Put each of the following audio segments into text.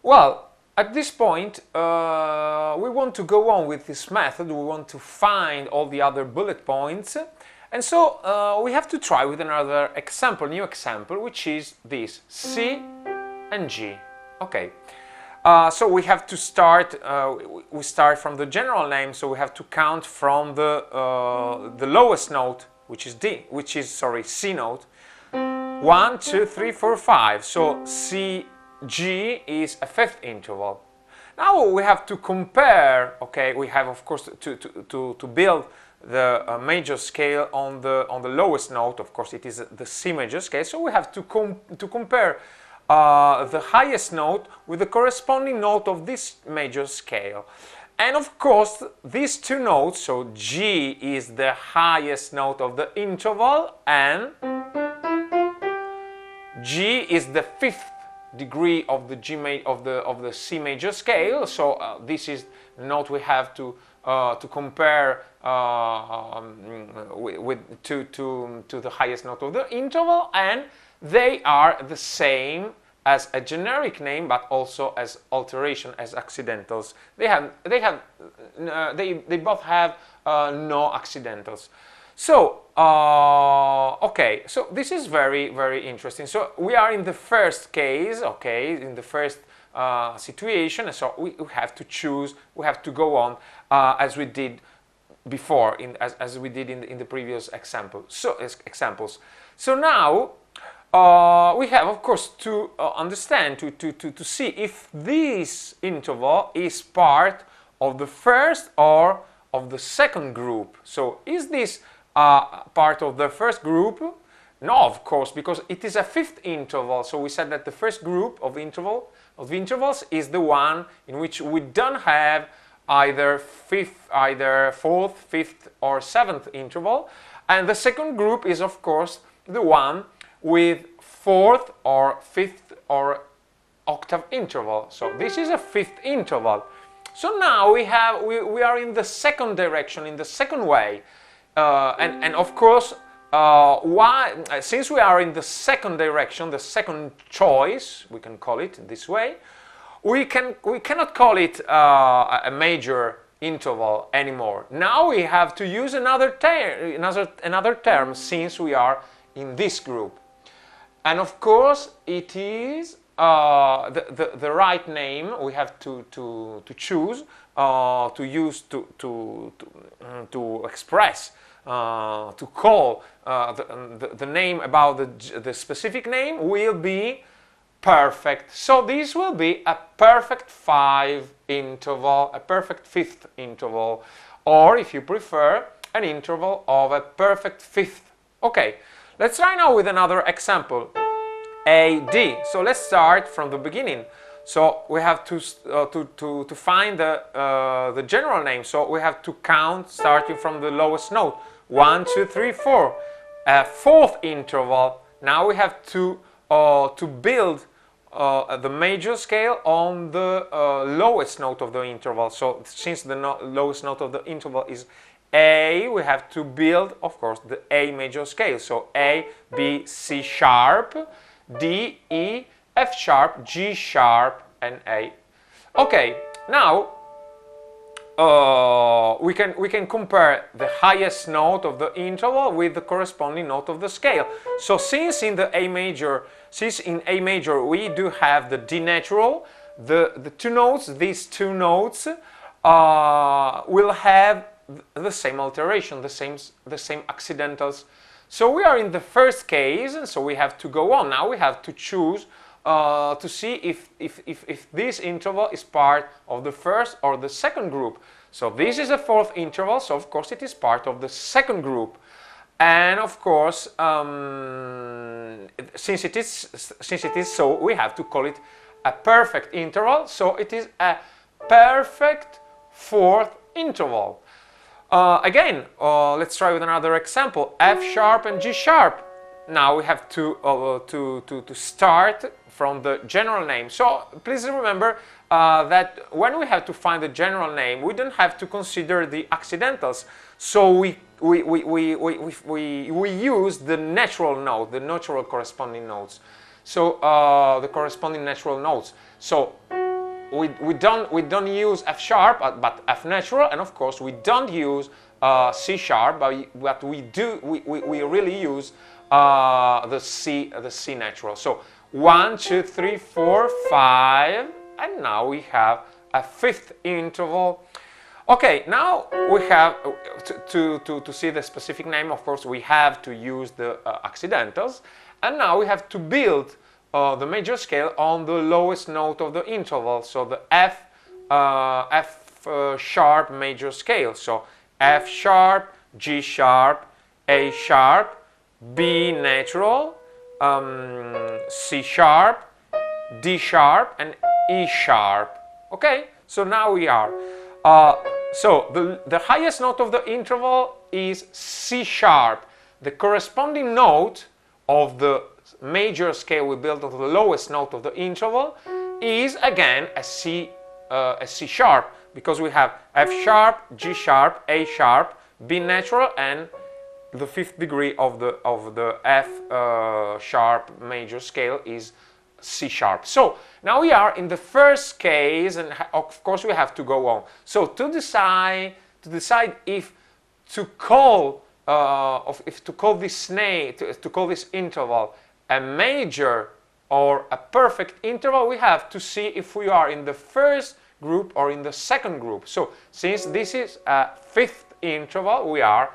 Well, at this point, we want to go on with this method. We want to find all the other bullet points. And so we have to try with another example, new example, which is this, C and G. Okay. So we have to start, we start from the general name, so we have to count from the lowest note, which is C note. 1, 2, 3, 4, 5. So C, G is a fifth interval. Now we have to compare, okay, we have of course to build the major scale on the lowest note. Of course it is the C major scale, so we have to compare the highest note with the corresponding note of this major scale. And of course these two notes, so G is the highest note of the interval and G is the fifth degree of the the C major scale. So this is the note we have to compare to the highest note of the interval, and they are the same as a generic name, but also as alteration, as accidentals. They both have no accidentals. So okay, so this is very interesting. So we are in the first case, okay, in the first situation, and so we have to choose, we have to go on as we did before, as we did in the previous examples. So now we have, of course, to understand, to see if this interval is part of the first or of the second group. So is this part of the first group? No, of course, because it is a fifth interval. So we said that the first group of intervals is the one in which we don't have either fourth, fifth, or seventh interval, and the second group is, of course, the one with fourth or fifth or octave interval. So this is a fifth interval. So now we are in the second direction, in the second way. And of course, since we are in the second direction, the second choice, we can call it this way, we cannot call it a major interval anymore. Now we have to use another term since we are in this group. And of course, it is the right name we have to choose to use to express. To call the name about the specific name will be perfect. So this will be a perfect five interval, a perfect fifth interval, or if you prefer, an interval of a perfect fifth. Okay, let's try now with another example. AD. So let's start from the beginning. So we have to find the general name. So we have to count starting from the lowest note. 1, 2, 3, 4. A fourth interval. Now we have to build the major scale on the lowest note of the interval. So since the lowest note of the interval is A, we have to build, of course, the A major scale. So A, B, C sharp, D, E, F sharp, G sharp, and A. Okay, now we can compare the highest note of the interval with the corresponding note of the scale. So since in A major we do have the D natural, the two notes, these two notes will have the same alteration, the same accidentals. So we are in the first case, and so we have to go on. Now we have to choose to see if this interval is part of the first or the second group. So this is a fourth interval, so of course it is part of the second group. And of course, since it is so, we have to call it a perfect interval. So it is a perfect fourth interval. Again, let's try with another example. F sharp and G sharp. Now we have to start from the general name. So please remember that when we have to find the general name, we don't have to consider the accidentals. So we use the natural note, the natural corresponding notes. So the corresponding natural notes. So we don't use F sharp, but F natural, and of course we don't use C sharp, but we really use the C natural. So 1, 2, 3, 4, 5, and now we have a fifth interval. Okay, now we have to see the specific name. Of course, we have to use the accidentals, and now we have to build the major scale on the lowest note of the interval, so the F sharp major scale. So F sharp, G sharp, A sharp, B natural, C sharp, D sharp, and E sharp. Okay, so now we are. So the highest note of the interval is C sharp. The corresponding note of the major scale we built on the lowest note of the interval is again a C sharp, because we have F sharp, G sharp, A sharp, B natural, and the fifth degree of the F sharp major scale is C sharp. So now we are in the first case, and of course we have to go on. So to decide if to call this interval a major or a perfect interval, we have to see if we are in the first group or in the second group. So since this is a fifth interval, we are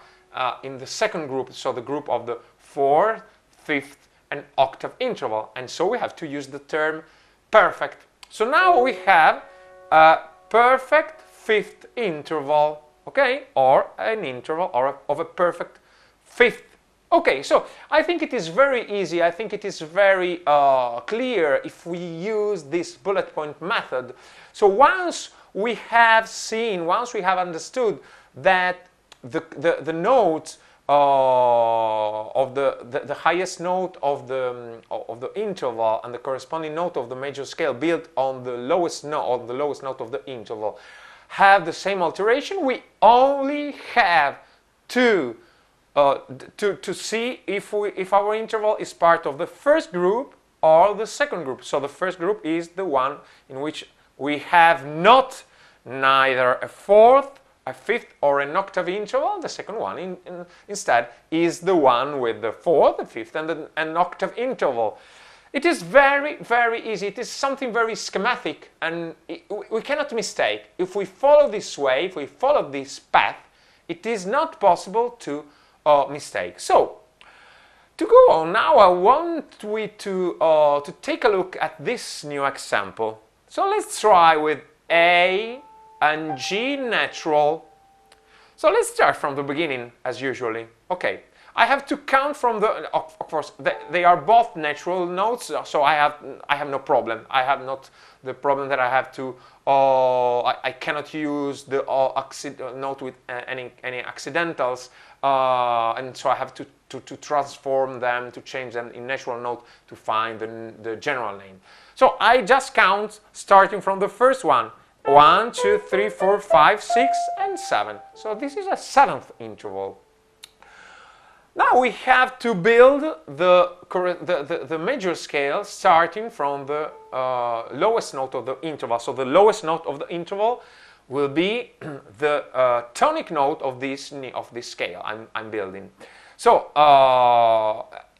in the second group, so the group of the fourth, fifth, and octave interval, and so we have to use the term perfect. So now we have a perfect fifth interval, okay, or an interval of a perfect fifth. Okay, so I think it is very easy, I think it is very clear if we use this bullet point method. So once we have understood that the notes of the highest note of the interval and the corresponding note of the major scale built on the lowest note of the interval have the same alteration, we only have to see if our interval is part of the first group or the second group. So the first group is the one in which we have neither a fourth, a fifth, or an octave interval. The second one instead is the one with the fourth, the fifth, and an octave interval. It is very, very easy. It is something very schematic, and we cannot mistake. If we follow this way, if we follow this path, it is not possible to mistake. So, to go on, now I want we to take a look at this new example. So let's try with A and G natural. So let's start from the beginning as usually. Okay, I have to count from the, of course, they are both natural notes, so I have no problem. I have not the problem that I have to, I cannot use the note with any accidentals, and so I have to transform them, to change them in natural note to find the general name. So I just count starting from the first one. 1, 2, 3, 4, 5, 6, and 7. So this is a seventh interval. Now we have to build the major scale starting from the lowest note of the interval. So the lowest note of the interval will be the tonic note of this scale I'm building. So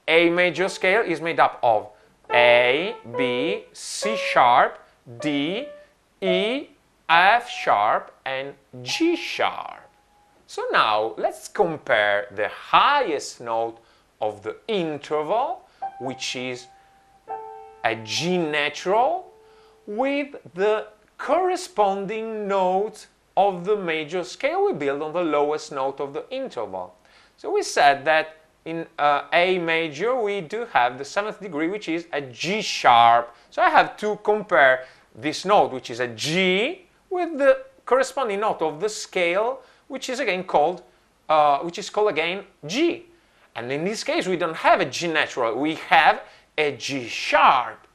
A major scale is made up of A, B, C sharp, D, E, F sharp, and G sharp. So now let's compare the highest note of the interval, which is a G natural, with the corresponding note of the major scale we build on the lowest note of the interval. So we said that in A major we do have the seventh degree, which is a G sharp. So I have to compare this note, which is a G, with the corresponding note of the scale, which is again called G. And in this case we don't have a G natural, we have a G sharp.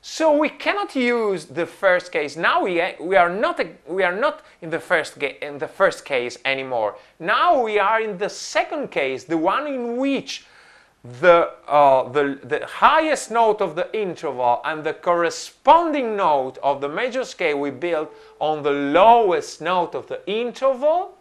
So we cannot use the first case. Now we are not in the first case anymore. Now we are in the second case, the one in which the highest note of the interval and the corresponding note of the major scale we built on the lowest note of the interval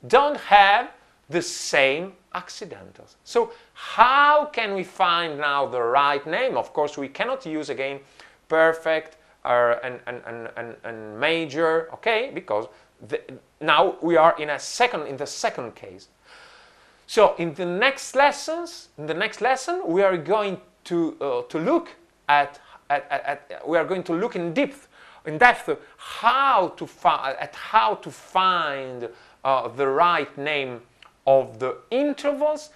don't have the same accidentals. So how can we find now the right name? Of course, we cannot use again perfect and major, okay, because now we are in the second case. So in the next lesson, we are going to look at in depth how to find the right name of the intervals,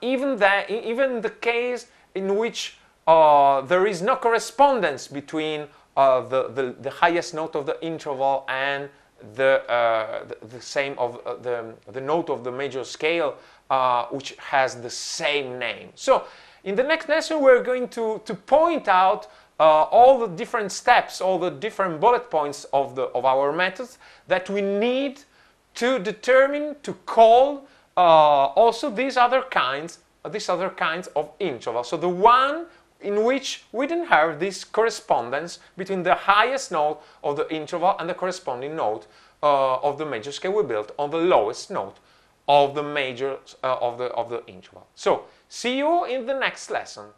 even the case in which there is no correspondence between the highest note of the interval and the same of the note of the major scale, which has the same name. So in the next lesson we're going to point out all the different steps, all the different bullet points of our methods that we need to determine, to call also these other kinds of intervals. So the one in which we didn't have this correspondence between the highest note of the interval and the corresponding note of the major scale we built on the lowest note of the major of the interval. So see you in the next lesson.